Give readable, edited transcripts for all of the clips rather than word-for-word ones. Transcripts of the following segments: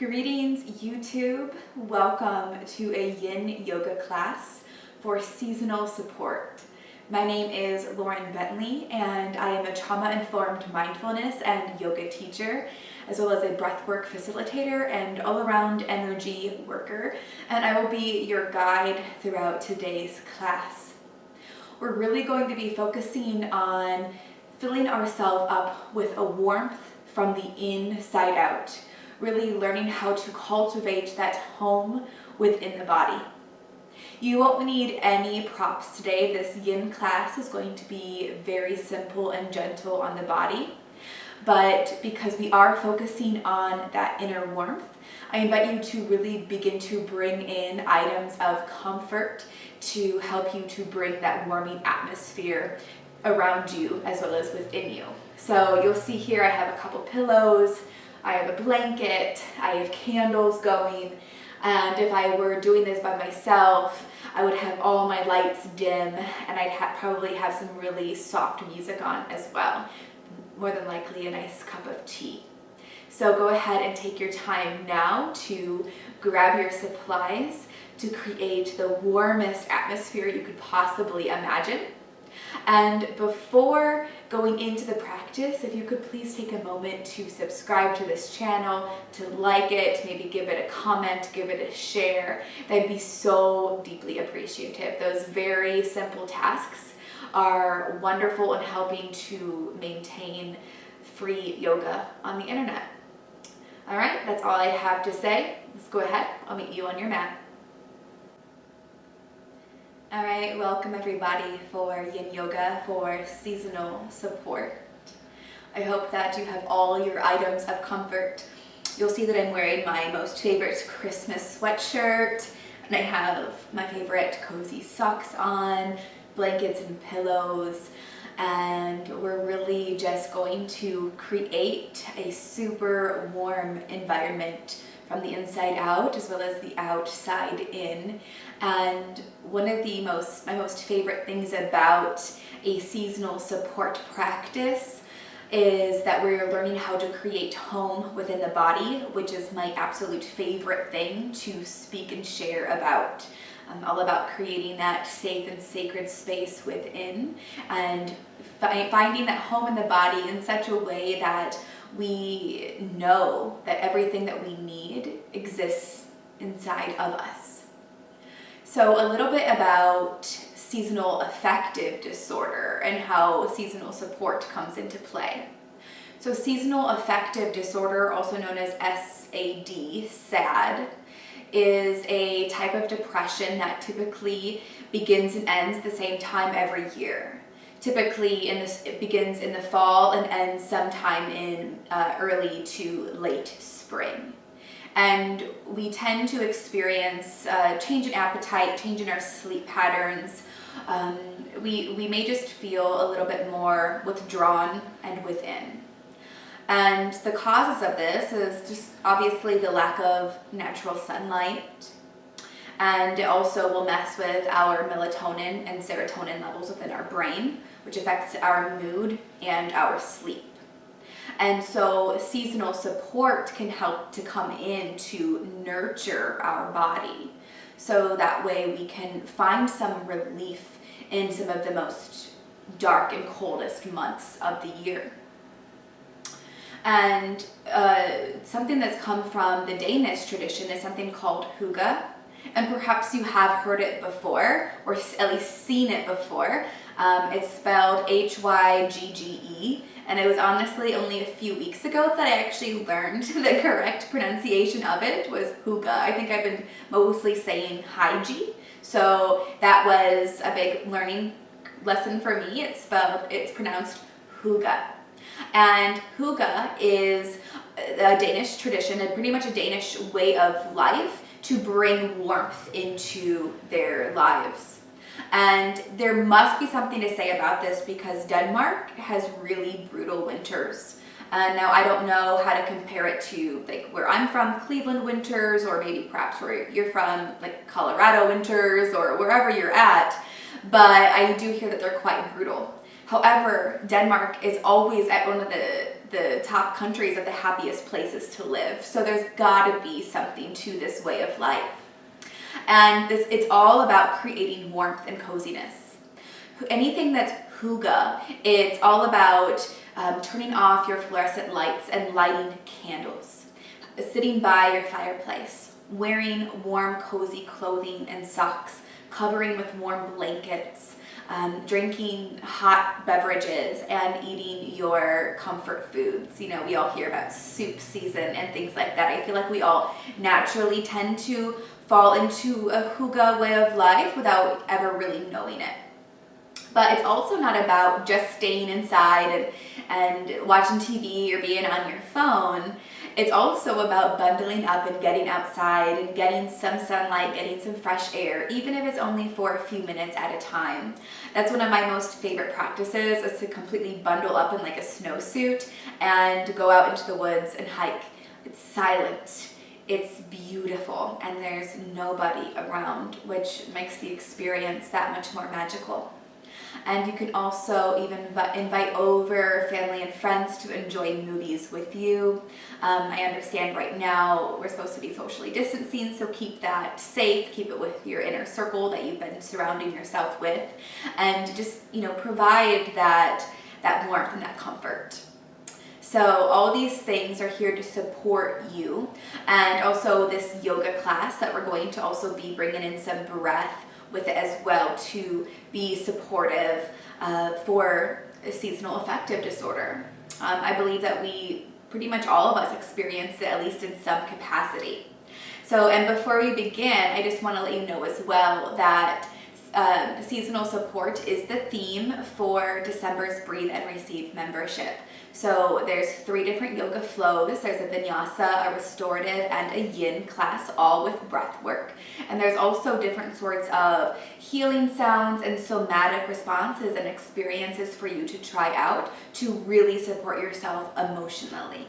Greetings YouTube, welcome to a Yin Yoga class for seasonal support. My name is Lauren Bentley and I am a trauma-informed mindfulness and yoga teacher, as well as a breathwork facilitator and all-around energy worker, and I will be your guide throughout today's class. We're really going to be focusing on filling ourselves up with a warmth from the inside out, really learning how to cultivate that home within the body. You won't need any props today. This Yin class is going to be very simple and gentle on the body, but because we are focusing on that inner warmth, I invite you to really begin to bring in items of comfort to help you to bring that warming atmosphere around you as well as within you. So you'll see here I have a couple pillows, I have a blanket, I have candles going, and if I were doing this by myself, I would have all my lights dim and I'd probably have some really soft music on as well. More than likely a nice cup of tea. So go ahead and take your time now to grab your supplies to create the warmest atmosphere you could possibly imagine. And before going into the practice, if you could please take a moment to subscribe to this channel, to like it, maybe give it a comment, give it a share. That'd be so deeply appreciative. Those very simple tasks are wonderful in helping to maintain free yoga on the internet. All right, that's all I have to say. Let's go ahead. I'll meet you on your mat. All right, welcome everybody for Yin Yoga for seasonal support. I hope that you have all your items of comfort. You'll see that I'm wearing my most favorite Christmas sweatshirt, and I have my favorite cozy socks on, blankets and pillows, and we're really just going to create a super warm environment from the inside out as well as the outside in. And one of my most favorite things about a seasonal support practice is that we're learning how to create home within the body, which is my absolute favorite thing to speak and share about. I'm all about creating that safe and sacred space within and finding that home in the body in such a way that we know that everything that we need exists inside of us. So a little bit about seasonal affective disorder and how seasonal support comes into play. So seasonal affective disorder, also known as SAD, is a type of depression that typically begins and ends the same time every year. Typically it begins in the fall and ends sometime in early to late spring. And we tend to experience change in appetite, change in our sleep patterns. We may just feel a little bit more withdrawn and within. And the causes of this is just obviously the lack of natural sunlight. And it also will mess with our melatonin and serotonin levels within our brain, which affects our mood and our sleep. And so seasonal support can help to come in to nurture our body. So that way we can find some relief in some of the most dark and coldest months of the year. And something that's come from the Danish tradition is something called hygge. And perhaps you have heard it before, or at least seen it before. It's spelled H-Y-G-G-E, and it was honestly only a few weeks ago that I actually learned the correct pronunciation of it was hygge. I think I've been mostly saying hygie, so that was a big learning lesson for me. It's pronounced hygge. And hygge is a Danish tradition and pretty much a Danish way of life to bring warmth into their lives. And there must be something to say about this because Denmark has really brutal winters. Now I don't know how to compare it to like where I'm from, Cleveland winters, or maybe perhaps where you're from, like Colorado winters, or wherever you're at, but I do hear that they're quite brutal. However, Denmark is always at one of the the top countries of the happiest places to live. So there's gotta be something to this way of life. And it's all about creating warmth and coziness. Anything that's hygge, it's all about turning off your fluorescent lights and lighting candles, sitting by your fireplace, wearing warm, cozy clothing and socks, covering with warm blankets, drinking hot beverages, and eating your comfort foods. You know, we all hear about soup season and things like that. I feel like we all naturally tend to fall into a hygge way of life without ever really knowing it. But it's also not about just staying inside and watching TV or being on your phone. It's also about bundling up and getting outside and getting some sunlight, getting some fresh air, even if it's only for a few minutes at a time. That's one of my most favorite practices, is to completely bundle up in like a snowsuit and go out into the woods and hike. It's silent. It's beautiful, and there's nobody around, which makes the experience that much more magical. And you can also even invite over family and friends to enjoy movies with you. I understand right now we're supposed to be socially distancing, so keep that safe, keep it with your inner circle that you've been surrounding yourself with, and just, you know, provide that warmth and that comfort. So all these things are here to support you. And also this yoga class that we're going to also be bringing in some breath with it as well, to be supportive for a seasonal affective disorder. I believe that we, pretty much all of us, experience it at least in some capacity. So, and before we begin, I just want to let you know as well that seasonal support is the theme for December's Breathe and Receive membership. So there's 3 different yoga flows. There's a vinyasa, a restorative, and a yin class, all with breath work. And there's also different sorts of healing sounds and somatic responses and experiences for you to try out to really support yourself emotionally.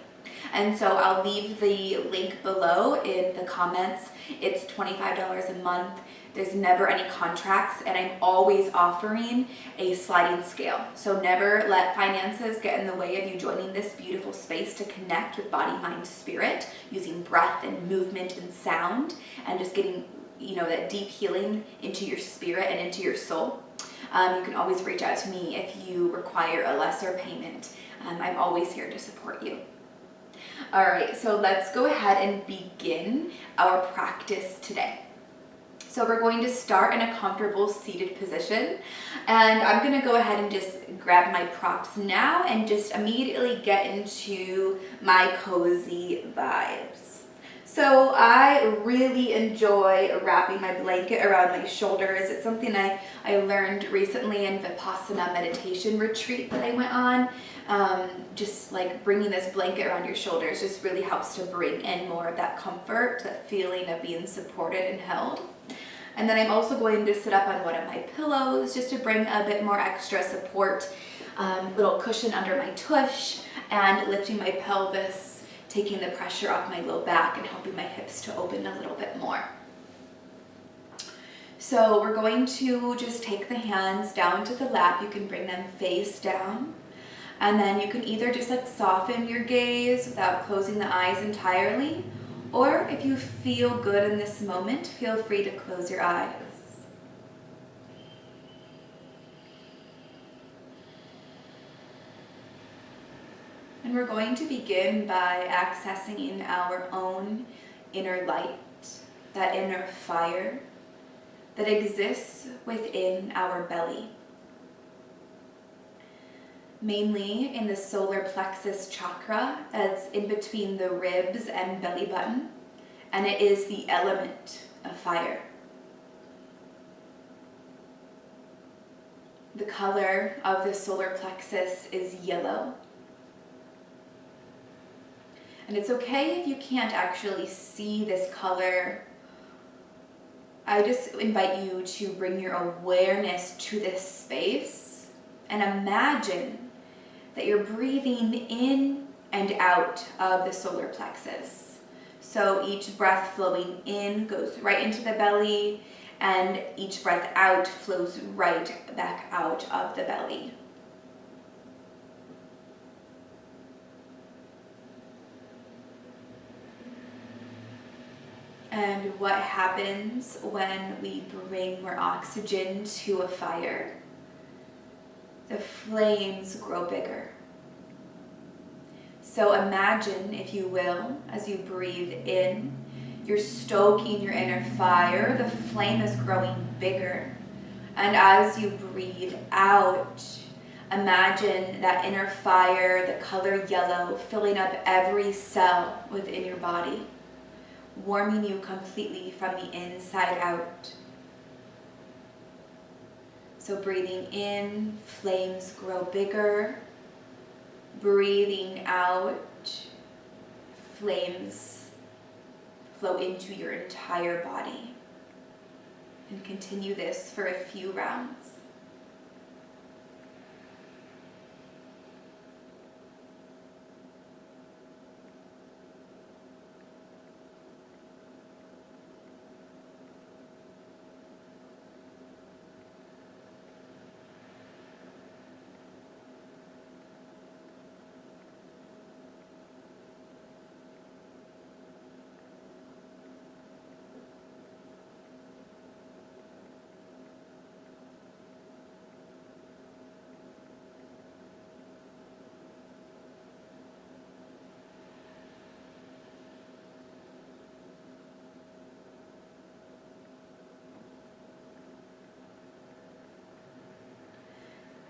And so I'll leave the link below in the comments. It's $25 a month. There's never any contracts, and I'm always offering a sliding scale. So never let finances get in the way of you joining this beautiful space to connect with body, mind, spirit, using breath and movement and sound, and just getting, you know, that deep healing into your spirit and into your soul. You can always reach out to me if you require a lesser payment. I'm always here to support you. All right, so let's go ahead and begin our practice today. So we're going to start in a comfortable seated position, and I'm going to go ahead and just grab my props now and just immediately get into my cozy vibes. So I really enjoy wrapping my blanket around my shoulders. It's something I learned recently in Vipassana meditation retreat that I went on. Just like bringing this blanket around your shoulders just really helps to bring in more of that comfort, that feeling of being supported and held. And then I'm also going to sit up on one of my pillows just to bring a bit more extra support, little cushion under my tush, and lifting my pelvis, taking the pressure off my low back and helping my hips to open a little bit more. So we're going to just take the hands down to the lap. You can bring them face down. And then you can either just like soften your gaze without closing the eyes entirely, or if you feel good in this moment, feel free to close your eyes. And we're going to begin by accessing our own inner light, that inner fire that exists within our belly. Mainly in the solar plexus chakra that's in between the ribs and belly button, and it is the element of fire. The color of the solar plexus is yellow. And it's okay if you can't actually see this color. I just invite you to bring your awareness to this space and imagine that you're breathing in and out of the solar plexus. So each breath flowing in goes right into the belly, and each breath out flows right back out of the belly. And what happens when we bring more oxygen to a fire? The flames grow bigger. So imagine, if you will, as you breathe in, you're stoking your inner fire, the flame is growing bigger. And as you breathe out, imagine that inner fire, the color yellow, filling up every cell within your body, warming you completely from the inside out. So breathing in, flames grow bigger. Breathing out, flames flow into your entire body. And continue this for a few rounds.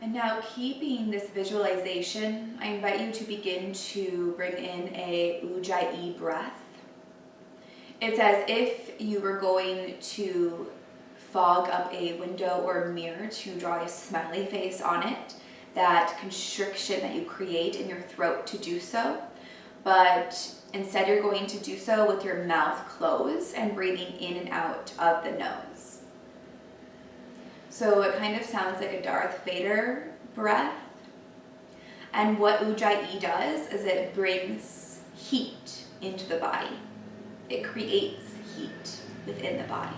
And now, keeping this visualization, I invite you to begin to bring in a Ujjayi breath. It's as if you were going to fog up a window or mirror to draw a smiley face on it, that constriction that you create in your throat to do so. But instead, you're going to do so with your mouth closed and breathing in and out of the nose. So it kind of sounds like a Darth Vader breath. And what Ujjayi does is it brings heat into the body. It creates heat within the body.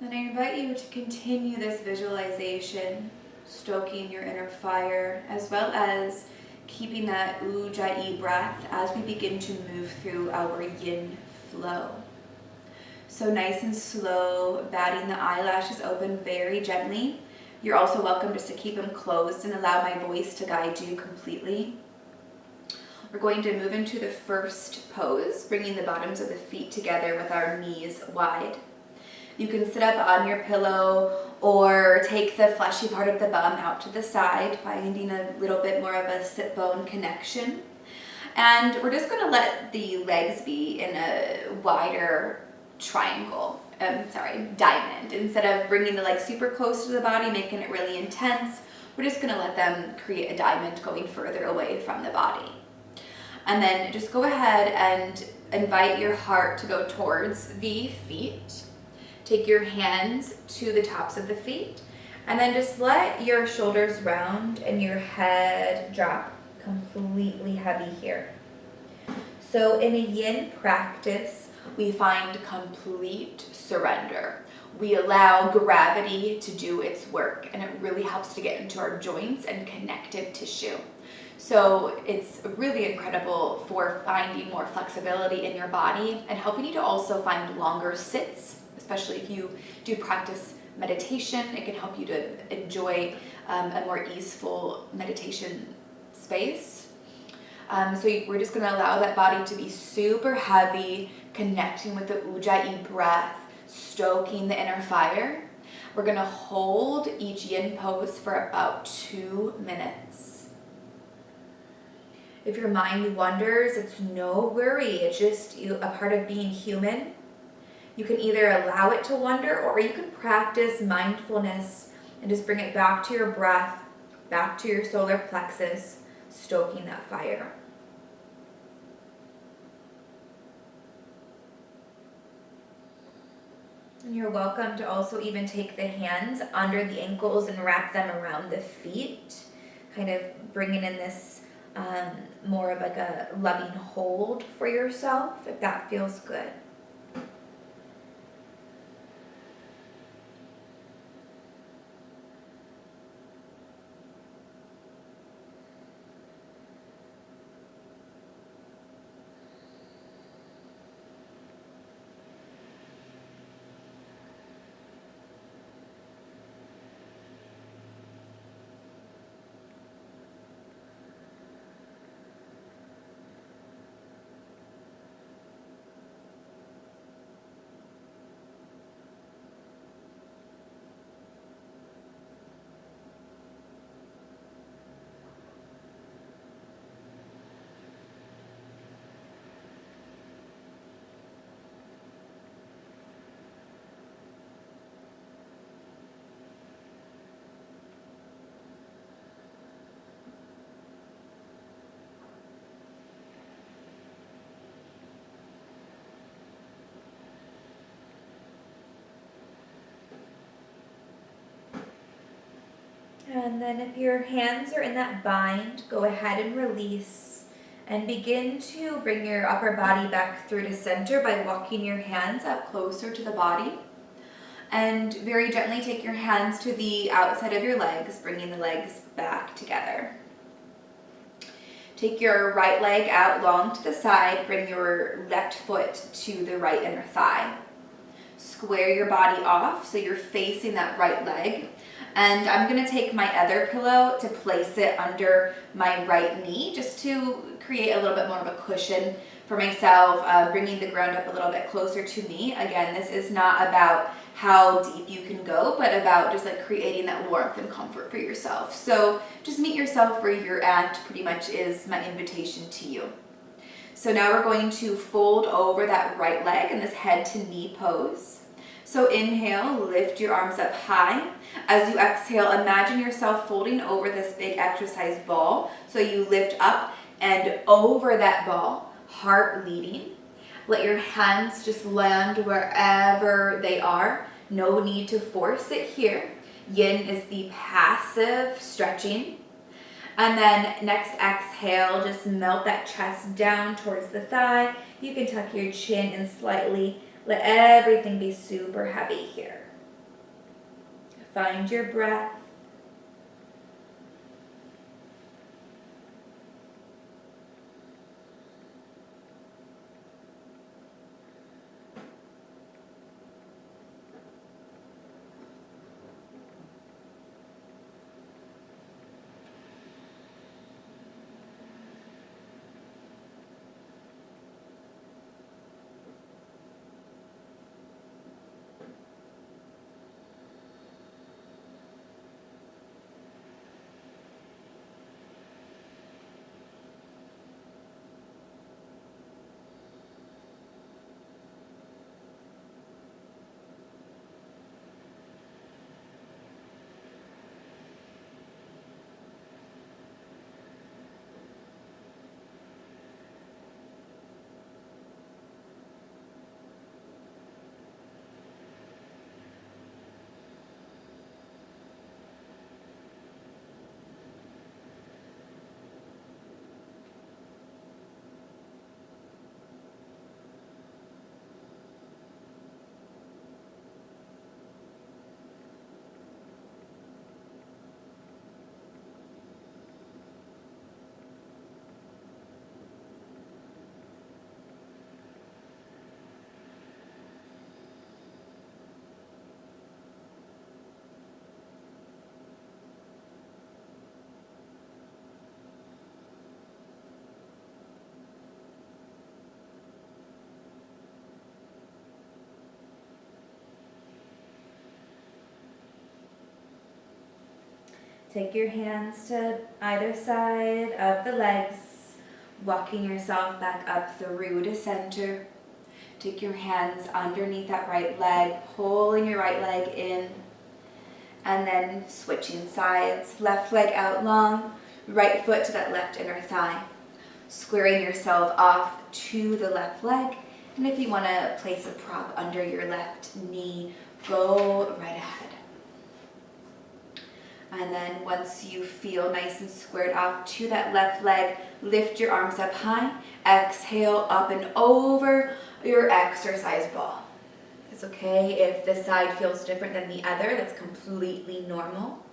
And I invite you to continue this visualization, stoking your inner fire, as well as keeping that Ujjayi breath as we begin to move through our yin flow. So nice and slow, batting the eyelashes open very gently. You're also welcome just to keep them closed and allow my voice to guide you completely. We're going to move into the first pose, bringing the bottoms of the feet together with our knees wide. You can sit up on your pillow or take the fleshy part of the bum out to the side, finding a little bit more of a sit bone connection. And we're just going to let the legs be in a wider diamond. Instead of bringing the legs super close to the body, making it really intense, we're just going to let them create a diamond going further away from the body. And then just go ahead and invite your heart to go towards the feet. Take your hands to the tops of the feet, and then just let your shoulders round and your head drop completely heavy here. So in a yin practice, we find complete surrender. We allow gravity to do its work, and it really helps to get into our joints and connective tissue. So it's really incredible for finding more flexibility in your body and helping you to also find longer sits. Especially if you do practice meditation, it can help you to enjoy a more easeful meditation space. So we're just going to allow that body to be super heavy, connecting with the Ujjayi breath, stoking the inner fire. We're going to hold each yin pose for about 2 minutes. If your mind wanders, it's no worry. It's just a part of being human. You can either allow it to wander, or you can practice mindfulness and just bring it back to your breath, back to your solar plexus, stoking that fire. And you're welcome to also even take the hands under the ankles and wrap them around the feet, kind of bringing in this more of like a loving hold for yourself, if that feels good. And then if your hands are in that bind, go ahead and release and begin to bring your upper body back through to center by walking your hands up closer to the body. And very gently take your hands to the outside of your legs, bringing the legs back together. Take your right leg out long to the side, bring your left foot to the right inner thigh. Square your body off so you're facing that right leg. And I'm going to take my other pillow to place it under my right knee just to create a little bit more of a cushion for myself, bringing the ground up a little bit closer to me. Again, this is not about how deep you can go, but about just like creating that warmth and comfort for yourself. So just meet yourself where you're at, pretty much is my invitation to you. So now we're going to fold over that right leg in this head to knee pose. So inhale, lift your arms up high. As you exhale, imagine yourself folding over this big exercise ball. So you lift up and over that ball, heart leading. Let your hands just land wherever they are. No need to force it here. Yin is the passive stretching. And then next exhale, just melt that chest down towards the thigh. You can tuck your chin in slightly. Let everything be super heavy here. Find your breath. Take your hands to either side of the legs. Walking yourself back up through to center. Take your hands underneath that right leg, pulling your right leg in, and then switching sides. Left leg out long, right foot to that left inner thigh. Squaring yourself off to the left leg, and if you want to place a prop under your left knee, go right ahead. And then once you feel nice and squared off to that left leg, lift your arms up high. Exhale up and over your exercise ball. It's okay if this side feels different than the other. That's completely normal.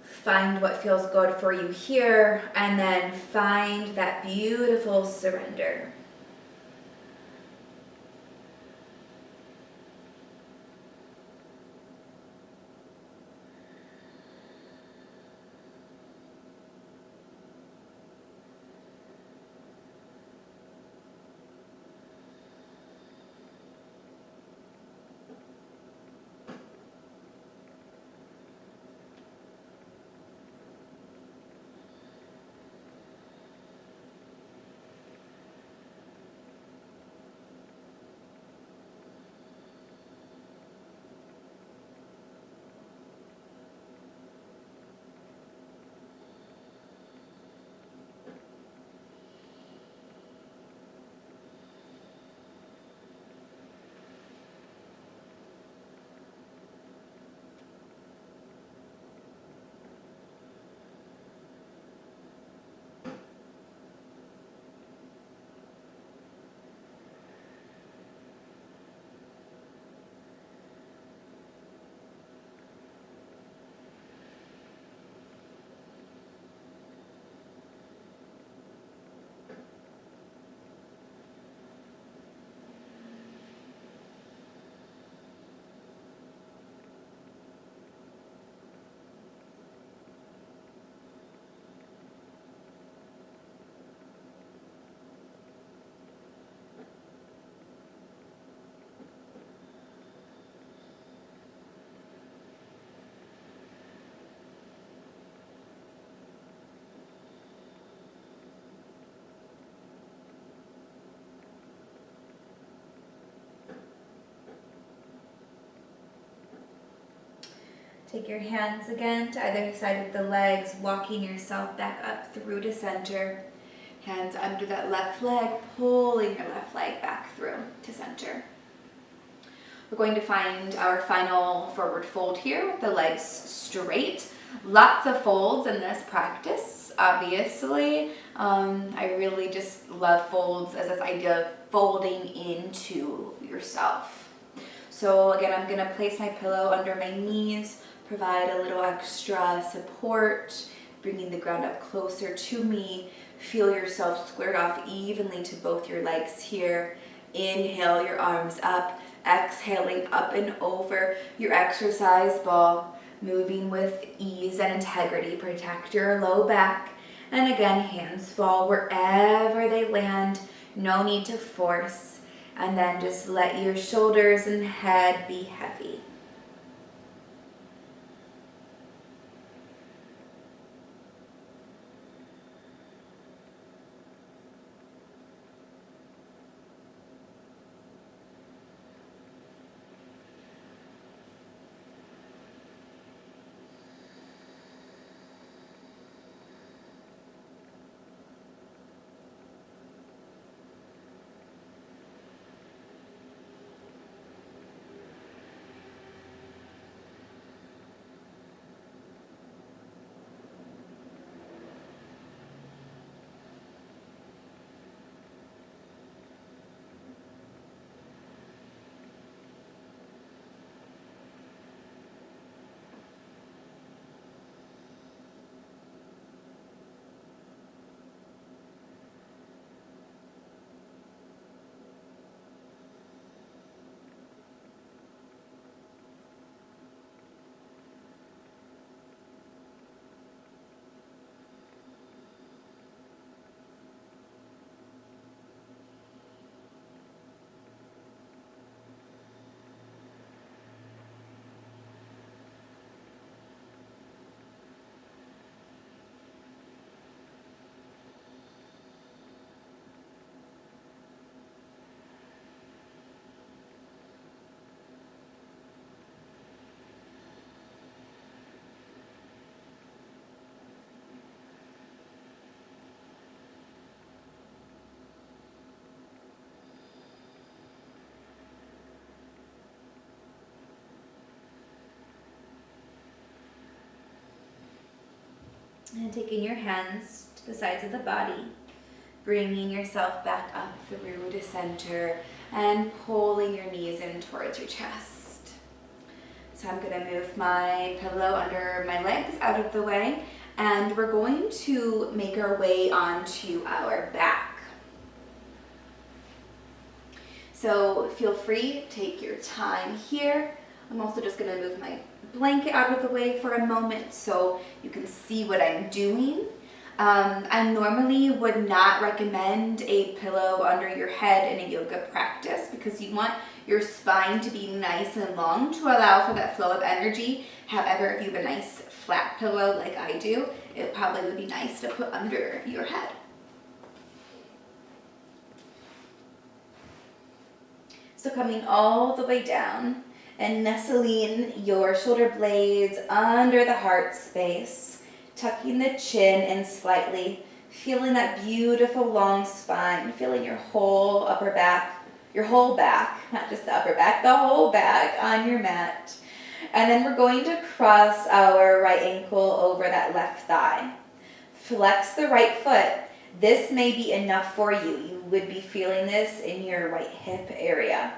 Find what feels good for you here, and then find that beautiful surrender. Take your hands again to either side of the legs, walking yourself back up through to center. Hands under that left leg, pulling your left leg back through to center. We're going to find our final forward fold here with the legs straight. Lots of folds in this practice, obviously. I really just love folds as this idea of folding into yourself. So again, I'm going to place my pillow under my knees, provide a little extra support, bringing the ground up closer to me. Feel yourself squared off evenly to both your legs here. Inhale your arms up, exhaling up and over your exercise ball, moving with ease and integrity. Protect your low back. And again, hands fall wherever they land. No need to force. And then just let your shoulders and head be heavy. And taking your hands to the sides of the body, bringing yourself back up through to center and pulling your knees in towards your chest. So I'm going to move my pillow under my legs out of the way, and we're going to make our way onto our back. So feel free, take your time here. I'm also just going to move my blanket out of the way for a moment so you can see what I'm doing. I normally would not recommend a pillow under your head in a yoga practice because you want your spine to be nice and long to allow for that flow of energy. However, if you have a nice flat pillow like I do, it probably would be nice to put under your head. So coming all the way down and nestling your shoulder blades under the heart space, tucking the chin in slightly, feeling that beautiful long spine, feeling your whole upper back, your whole back, not just the upper back, the whole back on your mat. And then we're going to cross our right ankle over that left thigh. Flex the right foot. This may be enough for you. You would be feeling this in your right hip area.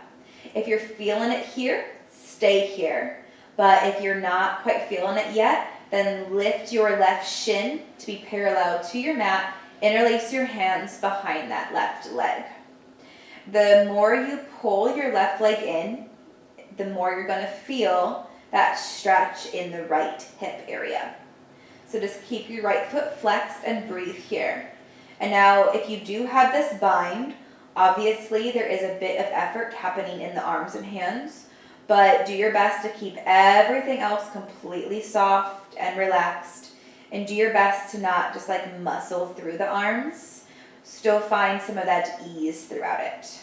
If you're feeling it here, stay here. But if you're not quite feeling it yet, then lift your left shin to be parallel to your mat. Interlace your hands behind that left leg. The more you pull your left leg in, the more you're going to feel that stretch in the right hip area. So just keep your right foot flexed and breathe here. And now if you do have this bind, obviously there is a bit of effort happening in the arms and hands, but do your best to keep everything else completely soft and relaxed, and do your best to not just like muscle through the arms. Still find some of that ease throughout it.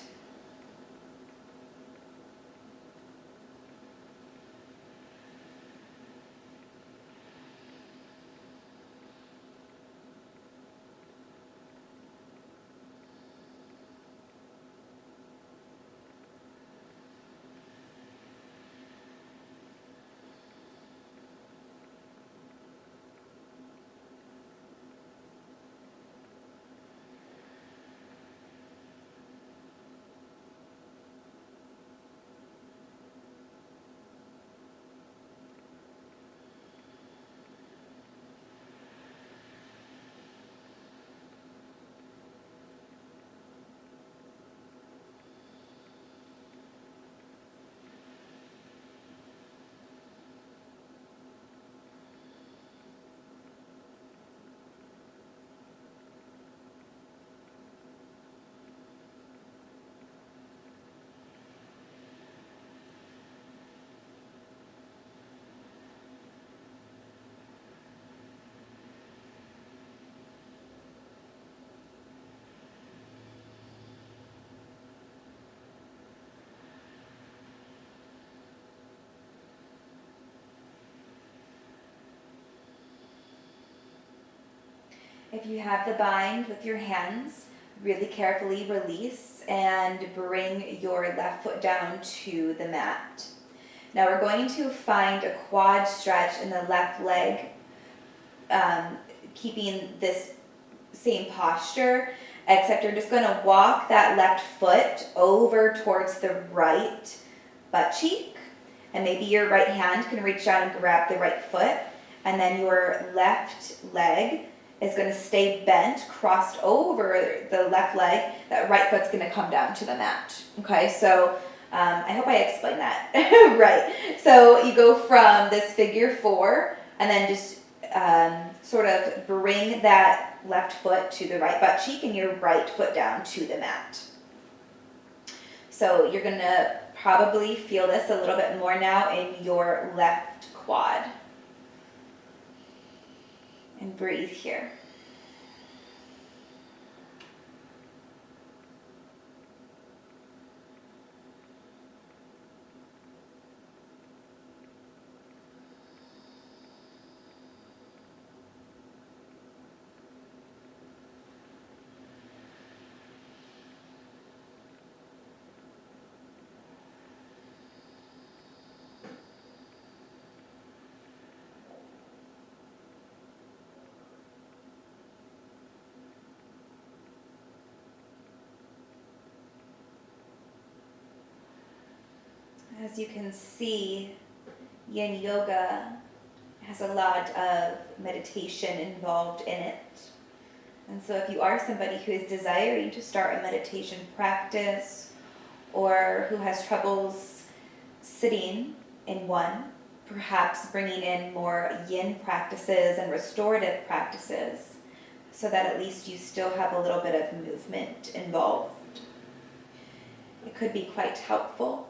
If you have the bind with your hands, really carefully release and bring your left foot down to the mat. Now we're going to find a quad stretch in the left leg, keeping this same posture, except you're just going to walk that left foot over towards the right butt cheek, and maybe your right hand can reach down and grab the right foot, and then your left leg is going to stay bent, crossed over the left leg. That right foot's going to come down to the mat. Okay, so I hope I explained that right. So you go from this figure four and then just sort of bring that left foot to the right butt cheek and your right foot down to the mat. So you're going to probably feel this a little bit more now in your left quad. And breathe here. As you can see, Yin Yoga has a lot of meditation involved in it. And so if you are somebody who is desiring to start a meditation practice or who has troubles sitting in one, perhaps bringing in more yin practices and restorative practices so that at least you still have a little bit of movement involved, it could be quite helpful.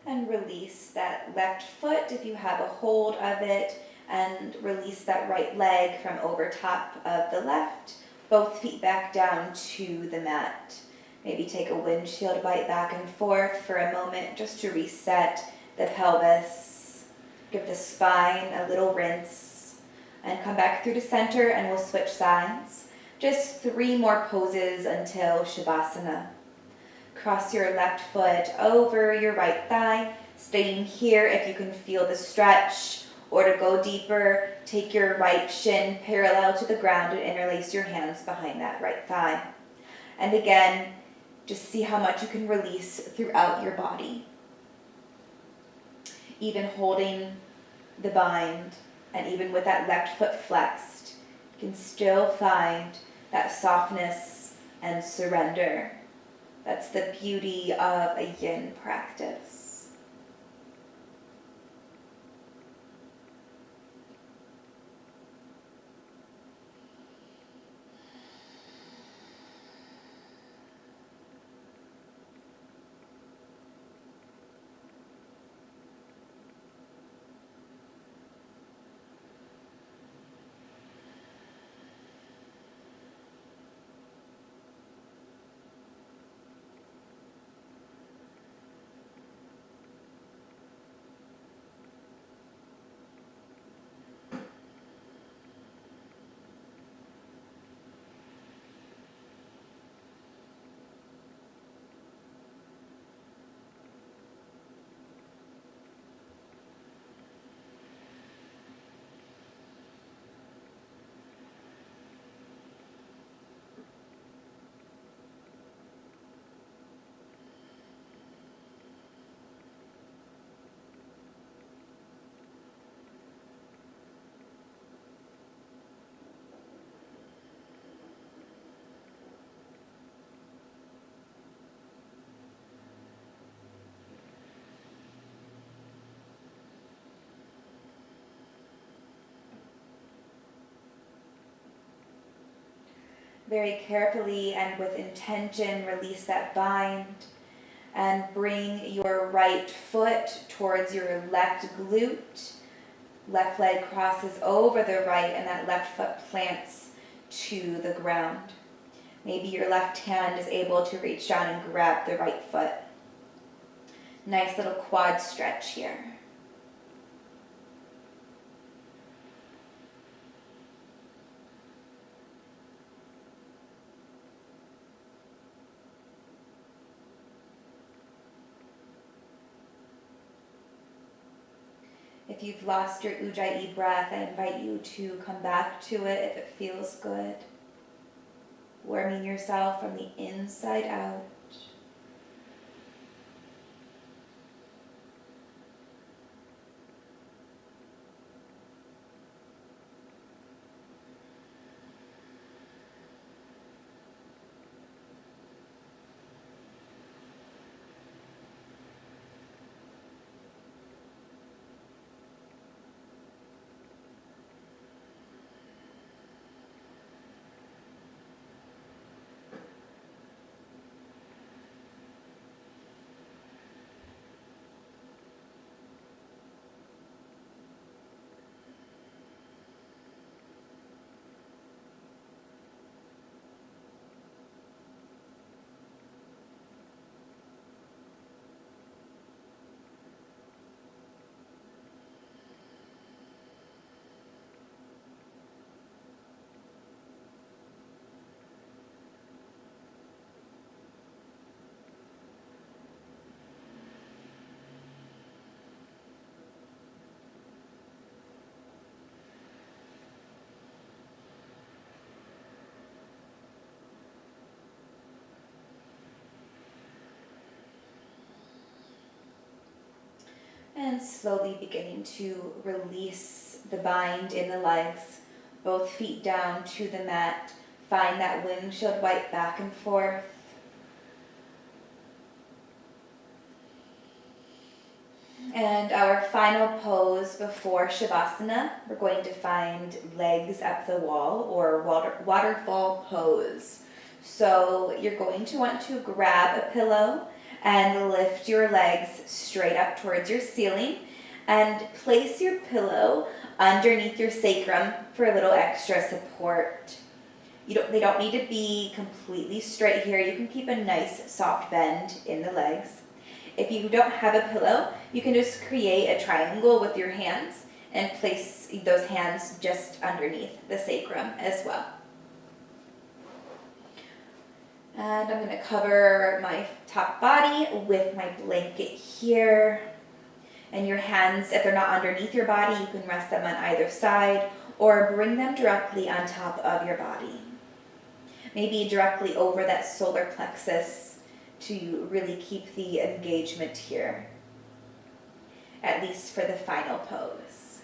And release that left foot if you have a hold of it, and release that right leg from over top of the left, both feet back down to the mat. Maybe take a windshield bite back and forth for a moment just to reset the pelvis. Give the spine a little rinse and come back through to center, and we'll switch sides. Just 3 more poses until Shavasana. Cross your left foot over your right thigh, staying here if you can feel the stretch, or to go deeper, take your right shin parallel to the ground and interlace your hands behind that right thigh. And again, just see how much you can release throughout your body. Even holding the bind, and even with that left foot flexed, you can still find that softness and surrender. That's the beauty of a yin practice. Very carefully and with intention, release that bind and bring your right foot towards your left glute. Left leg crosses over the right, and that left foot plants to the ground. Maybe your left hand is able to reach down and grab the right foot. Nice little quad stretch here. If you've lost your Ujjayi breath, I invite you to come back to it if it feels good. Warming yourself from the inside out. And slowly beginning to release the bind in the legs, both feet down to the mat. Find that windshield wipe back and forth. And our final pose before Shavasana, we're going to find legs up the wall, or waterfall pose. So you're going to want to grab a pillow and lift your legs straight up towards your ceiling and place your pillow underneath your sacrum for a little extra support. They don't need to be completely straight here. You can keep a nice soft bend in the legs. If you don't have a pillow, you can just create a triangle with your hands and place those hands just underneath the sacrum as well. And I'm going to cover my top body with my blanket here. And your hands, if they're not underneath your body, you can rest them on either side or bring them directly on top of your body. Maybe directly over that solar plexus to really keep the engagement here, at least for the final pose.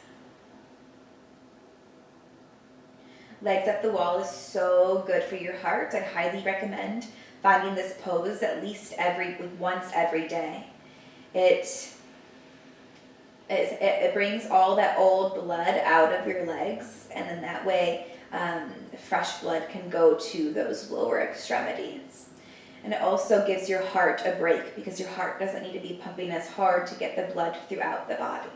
Legs up the wall is so good for your heart. I highly recommend finding this pose at least once every day. It brings all that old blood out of your legs, and then that way fresh blood can go to those lower extremities. And it also gives your heart a break, because your heart doesn't need to be pumping as hard to get the blood throughout the body.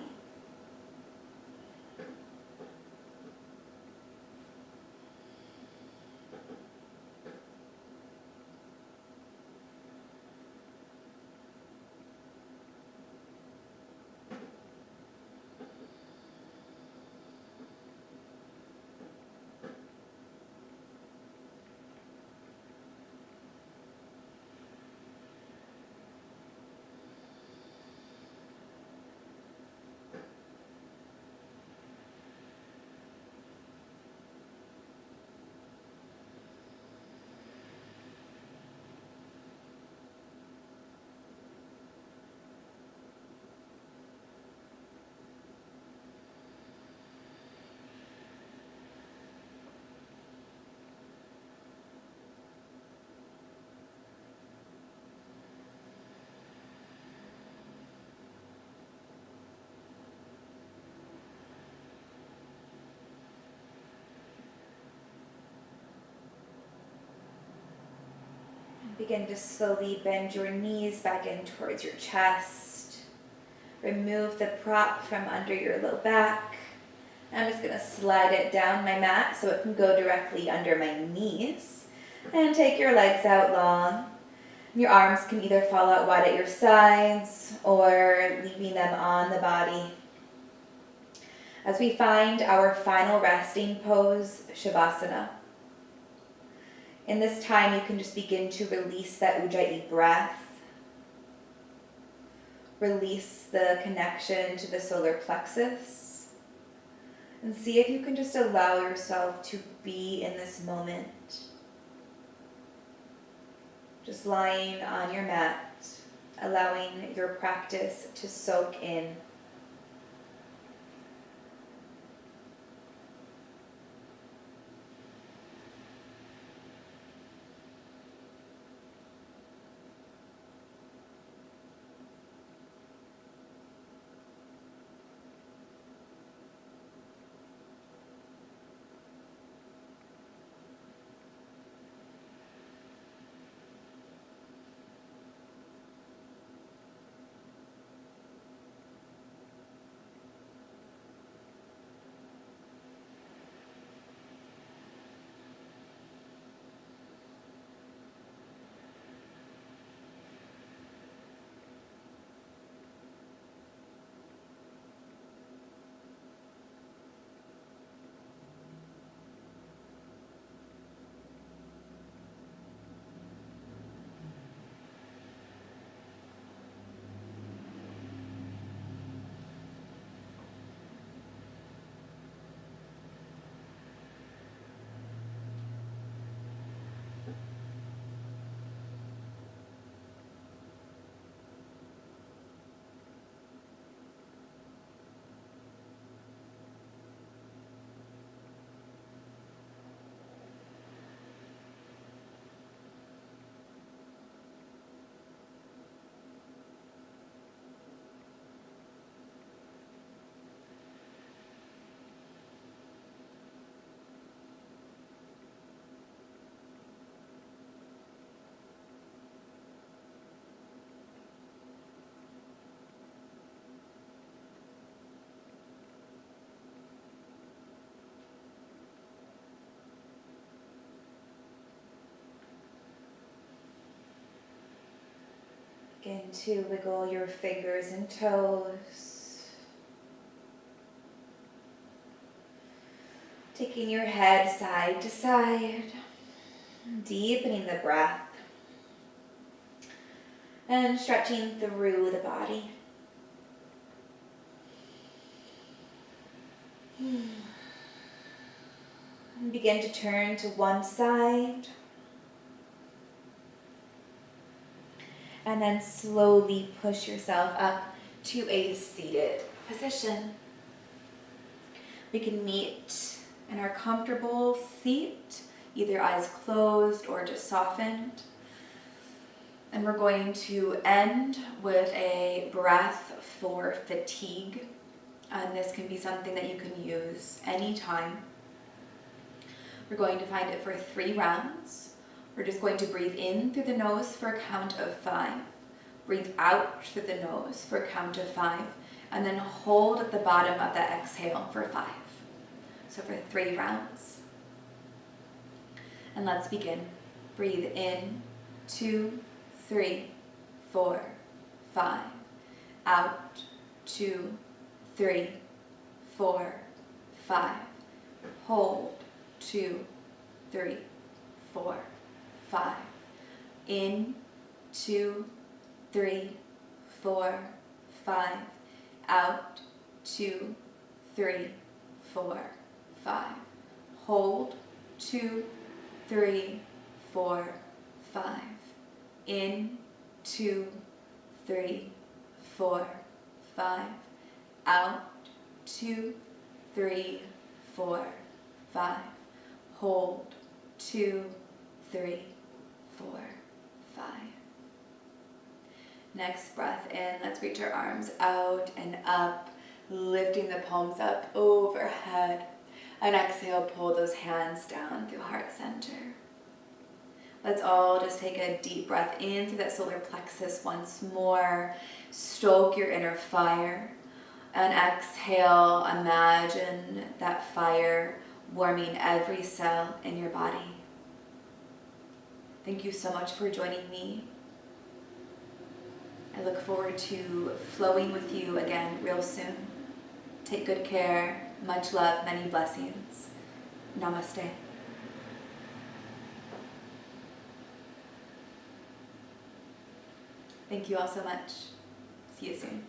Begin to slowly bend your knees back in towards your chest. Remove the prop from under your low back. I'm just going to slide it down my mat so it can go directly under my knees. And take your legs out long. Your arms can either fall out wide at your sides or leaving them on the body. As we find our final resting pose, Shavasana. In this time, you can just begin to release that Ujjayi breath. Release the connection to the solar plexus. And see if you can just allow yourself to be in this moment. Just lying on your mat, allowing your practice to soak in. Begin to wiggle your fingers and toes. Taking your head side to side. Deepening the breath. And stretching through the body. And begin to turn to one side. And then slowly push yourself up to a seated position. We can meet in our comfortable seat, either eyes closed or just softened. And we're going to end with a breath for fatigue. And this can be something that you can use anytime. We're going to find it for 3 rounds. We're just going to breathe in through the nose for a count of 5. Breathe out through the nose for a count of 5. And then hold at the bottom of that exhale for 5. So for 3 rounds. And let's begin. Breathe in, 2, 3, 4, 5. Out, 2, 3, 4, 5. Hold, 2, 3, 4, 5. In, 2, 3, 4, 5. Out, 2, 3, 4, 5. Hold, 2, 3, 4, 5. In, 2, 3, 4, 5. Out, 2, 3, 4, 5. Hold, 2, 3, 4, 5. Next breath in, let's reach our arms out and up, lifting the palms up overhead. And exhale, pull those hands down through heart center. Let's all just take a deep breath in through that solar plexus once more. Stoke your inner fire. And exhale, imagine that fire warming every cell in your body. Thank you so much for joining me. I look forward to flowing with you again real soon. Take good care. Much love, many blessings. Namaste. Thank you all so much. See you soon.